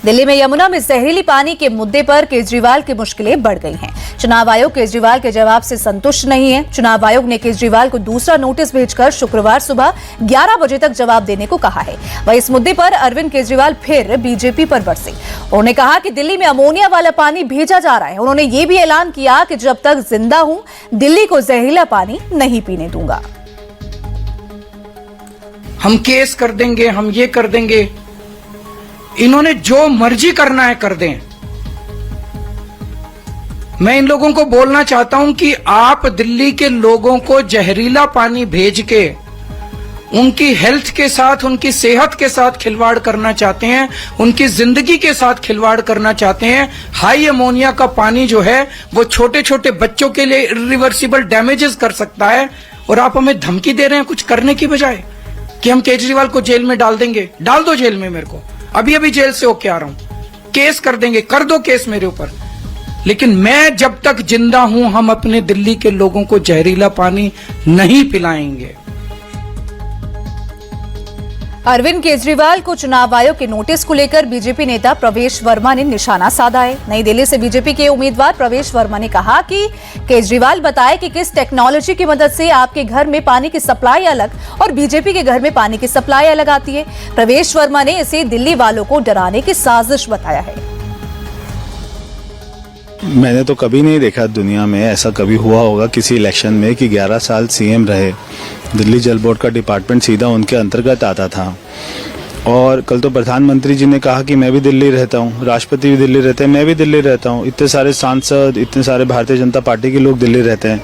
दिल्ली में यमुना में जहरीली पानी के मुद्दे पर केजरीवाल की मुश्किलें बढ़ गई हैं। चुनाव आयोग केजरीवाल के जवाब से संतुष्ट नहीं है। चुनाव आयोग ने केजरीवाल को दूसरा नोटिस भेजकर शुक्रवार सुबह 11 बजे तक जवाब देने को कहा है। वहीं इस मुद्दे पर अरविंद केजरीवाल फिर बीजेपी पर बरसे। उन्होंने कहा कि दिल्ली में अमोनिया वाला पानी भेजा जा रहा है। उन्होंने ये भी ऐलान किया कि जब तक जिंदा हूं दिल्ली को जहरीला पानी नहीं पीने दूंगा। हम केस कर देंगे, हम ये कर देंगे। इन्होंने जो मर्जी करना है कर दें। मैं इन लोगों को बोलना चाहता हूं कि आप दिल्ली के लोगों को जहरीला पानी भेज के उनकी हेल्थ के साथ, उनकी सेहत के साथ खिलवाड़ करना चाहते हैं, उनकी जिंदगी के साथ खिलवाड़ करना चाहते हैं। हाई अमोनिया का पानी जो है वो छोटे छोटे बच्चों के लिए इरिवर्सिबल डैमेजेस कर सकता है, और आप हमें धमकी दे रहे हैं कुछ करने की बजाय कि हम केजरीवाल को जेल में डाल देंगे। डाल दो जेल में, मेरे को अभी अभी जेल से होके आ रहा हूं। केस कर देंगे, कर दो केस मेरे ऊपर, लेकिन मैं जब तक जिंदा हूं हम अपने दिल्ली के लोगों को जहरीला पानी नहीं पिलाएंगे। अरविंद केजरीवाल को चुनाव आयोग के नोटिस को लेकर बीजेपी नेता प्रवेश वर्मा ने निशाना साधा है। नई दिल्ली से बीजेपी के उम्मीदवार प्रवेश वर्मा ने कहा कि केजरीवाल बताए कि किस टेक्नोलॉजी की मदद से आपके घर में पानी की सप्लाई अलग और बीजेपी के घर में पानी की सप्लाई अलग आती है। प्रवेश वर्मा ने इसे दिल्ली वालों को डराने की साजिश बताया है। मैंने तो कभी नहीं देखा दुनिया में ऐसा कभी हुआ होगा किसी इलेक्शन में कि 11 साल सीएम रहे, दिल्ली जल बोर्ड का डिपार्टमेंट सीधा उनके अंतर्गत आता था। और कल तो प्रधानमंत्री जी ने कहा कि मैं भी दिल्ली रहता हूँ, राष्ट्रपति भी दिल्ली रहते हैं, मैं भी दिल्ली रहता हूँ, इतने सारे सांसद, इतने सारे भारतीय जनता पार्टी के लोग दिल्ली रहते हैं।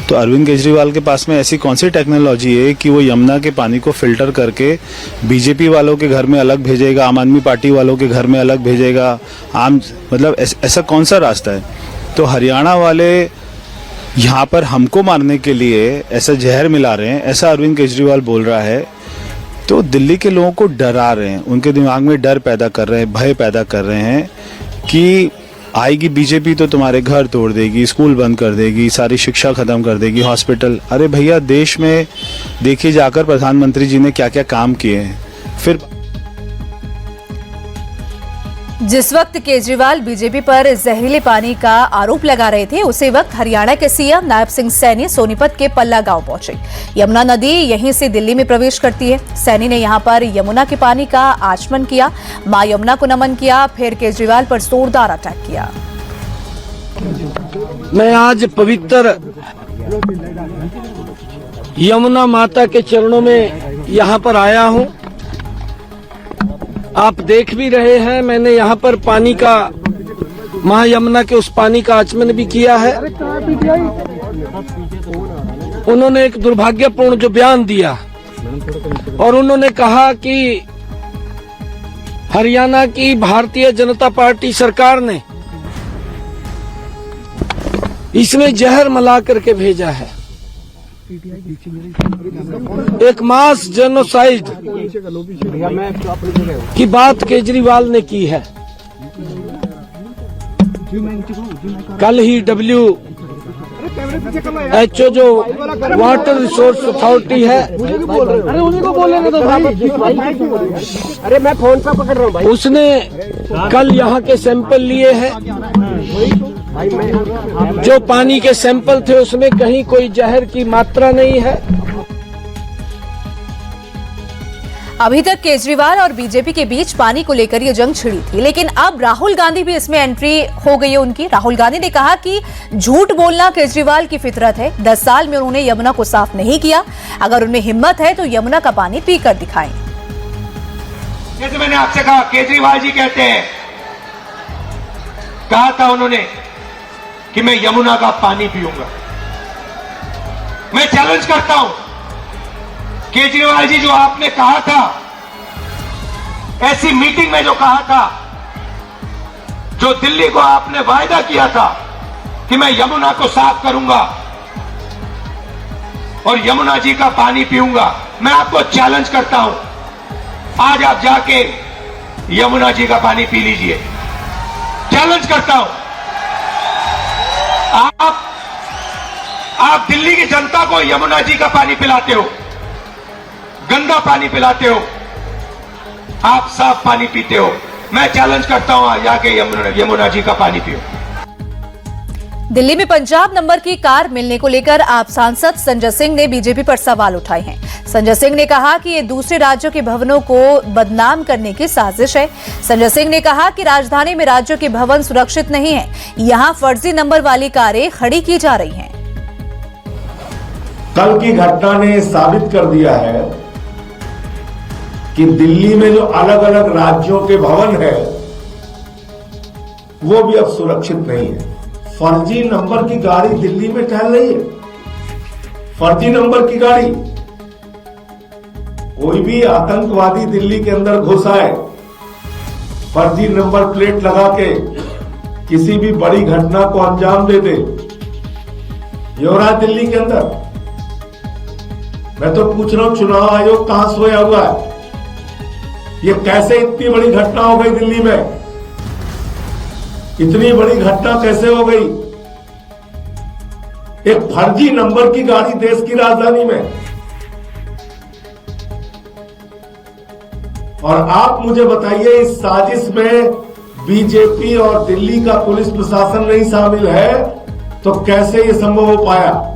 तो अरविंद केजरीवाल के पास में ऐसी कौन सी टेक्नोलॉजी है कि वो यमुना के पानी को फिल्टर करके बीजेपी वालों के घर में अलग भेजेगा, आम आदमी पार्टी वालों के घर में अलग भेजेगा? मतलब ऐसा कौन सा रास्ता है? तो हरियाणा वाले यहाँ पर हमको मारने के लिए ऐसा जहर मिला रहे हैं, ऐसा अरविंद केजरीवाल बोल रहा है। तो दिल्ली के लोगों को डरा रहे हैं, उनके दिमाग में डर पैदा कर रहे हैं, भय पैदा कर रहे हैं कि आएगी बीजेपी तो तुम्हारे घर तोड़ देगी, स्कूल बंद कर देगी, सारी शिक्षा खत्म कर देगी, हॉस्पिटल। अरे भैया, देश में देखिए जाकर प्रधानमंत्री जी ने क्या क्या काम किए हैं। फिर जिस वक्त केजरीवाल बीजेपी पर जहरीले पानी का आरोप लगा रहे थे, उसी वक्त हरियाणा के सीएम नायब सिंह सैनी सोनीपत के पल्ला गांव पहुंचे। यमुना नदी यहीं से दिल्ली में प्रवेश करती है। सैनी ने यहां पर यमुना के पानी का आचमन किया, मां यमुना को नमन किया, फिर केजरीवाल पर जोरदार अटैक किया। मैं आज पवित्र यमुना माता के चरणों में यहाँ पर आया हूँ। आप देख भी रहे हैं, मैंने यहाँ पर पानी का, मां यमुना के उस पानी का आचमन भी किया है। उन्होंने एक दुर्भाग्यपूर्ण जो बयान दिया और उन्होंने कहा कि हरियाणा की भारतीय जनता पार्टी सरकार ने इसमें जहर मिला करके भेजा है। एक मास जेनोसाइड की बात केजरीवाल ने की है। कल ही WHO जो वाटर रिसोर्स अथॉरिटी है, अरे उन्हीं को बोलेंगे तो भाई, अरे मैं फोन पे पकड़ रहा हूँ भाई, उसने कल यहाँ के सैंपल लिए हैं। जो पानी के सैंपल थे उसमें कहीं कोई जहर की मात्रा नहीं है। अभी तक केजरीवाल और बीजेपी के बीच पानी को लेकर ये जंग छिड़ी थी, लेकिन अब राहुल गांधी भी इसमें एंट्री हो गई है उनकी। राहुल गांधी ने कहा कि झूठ बोलना केजरीवाल की फितरत है। 10 साल में उन्होंने यमुना को साफ नहीं किया। अगर उनमें हिम्मत है तो यमुना का पानी पीकर दिखाएं। जैसे मैंने आपसे कहा, केजरीवाल जी कहते हैं, कहा था उन्होंने कि मैं यमुना का पानी पीऊंगा। मैं चैलेंज करता हूं, केजरीवाल जी, जो आपने कहा था, ऐसी मीटिंग में जो कहा था, जो दिल्ली को आपने वायदा किया था कि मैं यमुना को साफ करूंगा और यमुना जी का पानी पीऊंगा, मैं आपको चैलेंज करता हूं, आज आप जाके यमुना जी का पानी पी लीजिए। चैलेंज करता हूं। आप दिल्ली की जनता को यमुना जी का पानी पिलाते हो, गंदा पानी पिलाते हो, आप साफ पानी पीते हो। मैं चैलेंज करता हूं आज जाके यमुना जी का पानी पियो। दिल्ली में पंजाब नंबर की कार मिलने को लेकर आप सांसद संजय सिंह ने बीजेपी पर सवाल उठाए हैं। संजय सिंह ने कहा कि ये दूसरे राज्यों के भवनों को बदनाम करने की साजिश है। संजय सिंह ने कहा कि राजधानी में राज्यों के भवन सुरक्षित नहीं है, यहां फर्जी नंबर वाली कारें खड़ी की जा रही हैं। कल की घटना ने साबित कर दिया है कि दिल्ली में जो अलग अलग राज्यों के भवन है वो भी अब सुरक्षित नहीं है। फर्जी नंबर की गाड़ी दिल्ली में टहल रही है, फर्जी नंबर की गाड़ी। कोई भी आतंकवादी दिल्ली के अंदर घुस आए, फर्जी नंबर प्लेट लगा के किसी भी बड़ी घटना को अंजाम दे दे, ये हो रहा है दिल्ली के अंदर। मैं तो पूछ रहा हूं, चुनाव आयोग कहां सोया हुआ है? ये कैसे इतनी बड़ी घटना हो गई दिल्ली में? इतनी बड़ी घटना कैसे हो गई? एक फर्जी नंबर की गाड़ी देश की राजधानी में। और आप मुझे बताइए, इस साजिश में बीजेपी और दिल्ली का पुलिस प्रशासन नहीं शामिल है तो कैसे ये संभव हो पाया?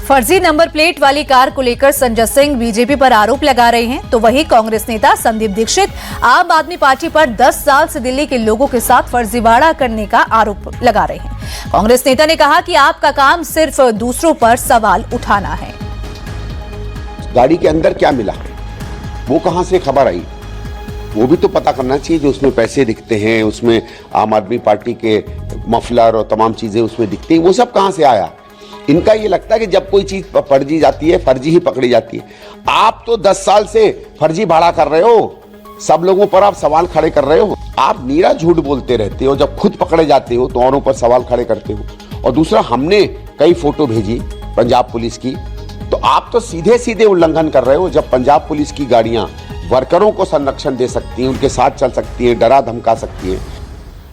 फर्जी नंबर प्लेट वाली कार को लेकर संजय सिंह बीजेपी पर आरोप लगा रहे हैं, तो वहीं कांग्रेस नेता संदीप दीक्षित आम आदमी पार्टी पर 10 साल से दिल्ली के लोगों के साथ फर्जीवाड़ा करने का आरोप लगा रहे हैं। कांग्रेस नेता ने कहा कि आपका काम सिर्फ दूसरों पर सवाल उठाना है। गाड़ी के अंदर क्या मिला, वो कहां से खबर आई, वो भी तो पता करना चाहिए। जो उसमें पैसे दिखते हैं, उसमें आम आदमी पार्टी के मफलर और तमाम चीजें उसमें दिखती हैं, वो सब कहां से आया? इनका ये लगता है कि जब कोई चीज फर्जी जाती है, फर्जी ही पकड़ी जाती है। आप तो 10 साल से फर्जी भाड़ा कर रहे हो, सब लोगों पर आप सवाल खड़े कर रहे हो। आप नीरा झूठ बोलते रहते हो, जब खुद पकड़े जाते हो तो औरों पर सवाल खड़े करते हो। और दूसरा, हमने कई फोटो भेजी पंजाब पुलिस की, तो आप तो सीधे सीधे उल्लंघन कर रहे हो। जब पंजाब पुलिस की गाड़ियां वर्करों को संरक्षण दे सकती हैं, उनके साथ चल सकती हैं, डरा धमका सकती हैं,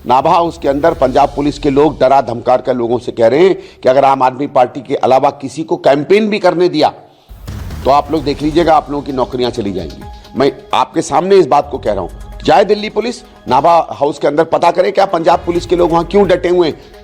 नाभा हाउस के अंदर पंजाब पुलिस के लोग डरा धमकार कर लोगों से कह रहे हैं कि अगर आम आदमी पार्टी के अलावा किसी को कैंपेन भी करने दिया तो आप लोग देख लीजिएगा, आप लोगों की नौकरियां चली जाएंगी। मैं आपके सामने इस बात को कह रहा हूं, जाए दिल्ली पुलिस, नाभा हाउस के अंदर पता करे क्या पंजाब पुलिस के लोग वहां क्यों डटे हुए हैं।